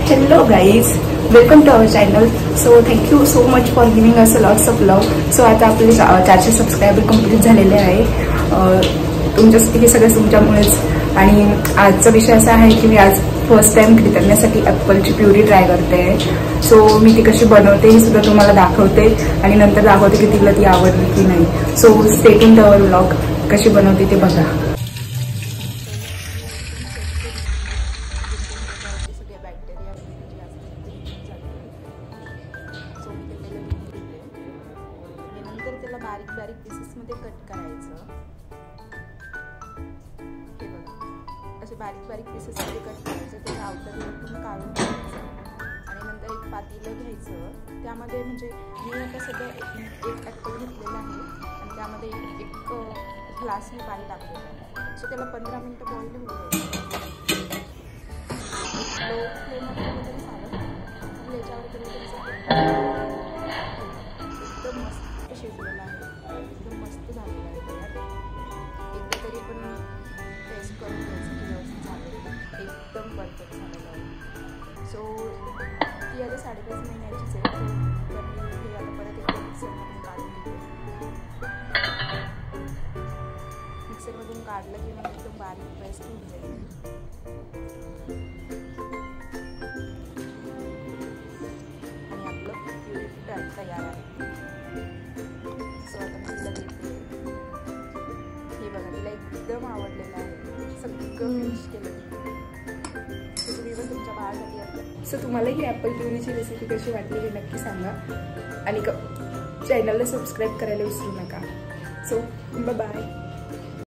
Hello guys, welcome to our channel. So thank you so much for giving us lots of love. So आता आपले 400 subscriber complete झालेले आहे. तुमच्या हे सगळं तुमच्यामुळेच. आणि आजचा विषय असा आहे की मी आज फर्स्ट टाइम घरी करण्यासाठी ॲपलची प्युरी ट्राय करते. सो मी ती कशी बनवते हे सुद्धा तुम्हाला दाखवते आणि नंतर दाखवते की तिला ती आवडली की नाही. So stay tuned to our vlog. कशी बनवते ते बघा. बारीक बारीक पीसेस मध्ये कट करायचं. हे बघा, असे बारीक बारीक पीसेस मध्ये कट करायचं. त्याचं आउटर लेयर काढून घ्यायचं आणि नंतर एक पातेलं घ्यायचं. त्यामध्ये म्हणजे मी आता सध्या एक ॲपल घेतलेला आहे आणि त्यामध्ये एक ग्लासने पाणी टाकलेलं आहे. सो त्याला 15 मिनिटं बॉईल होऊ द्यायचं. लो फ्लेममध्ये तरी चालेल, याच्यावर तरी एकदम मस्त शिजलेला आहे. एकदम मस्त झालेला आहे तयार. एकदा तरी पण टेस्ट करून घ्यायचं की व्यवस्थित झालेलं. एकदम परफेक्ट झालेलं आहे. सो ती आता 5.5 महिन्याचीच आहे. तर मी हे आता परत एकदा मिक्सरमधून काढून घेते. मिक्सरमधून काढलं की मग एकदम बारीक पेस्ट होऊन जाईल. आणि आपलं प्युरी तयार आहे. हे बघा, तिला एकदम आवडलेलं आहे. सगळं फिनिश केलं. तुम्ही पण तुमच्या बाळासाठी असतं. सो तुम्हाला ही ॲपल प्युरीची रेसिपी कशी वाटली हे नक्की सांगा आणि चॅनलला सबस्क्राईब करायला विसरू नका. So bye.